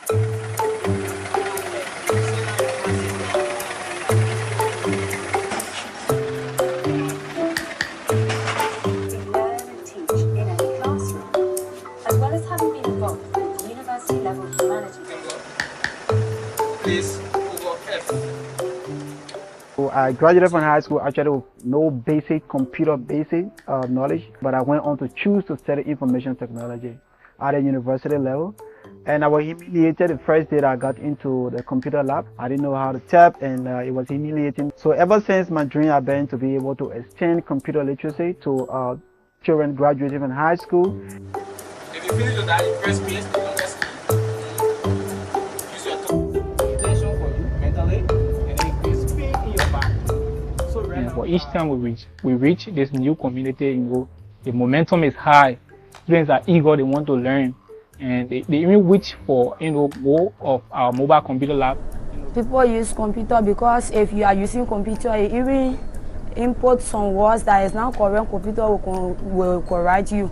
learn and teach in any classroom, as well as having been involved with university-level humanities. Please, Google F. So I graduated from high school actually with no basic computer knowledge, but I went on to choose to study information technology at a university level. And I was humiliated the first day that I got into the computer lab. I didn't know how to type, and it was humiliating. So ever since, my dream has been to be able to extend computer literacy to children graduating from high school. If you finish with that, you press PS, the longest key. Use your toe. Attention for you mentally, and then increase pain in your back. So right And now, for each time we reach this new community, the momentum is high. Students are eager, they want to learn, and they even wish for more of our mobile computer lab. People use computer because if you are using computer, you even input some words that is not correct, computer will correct you.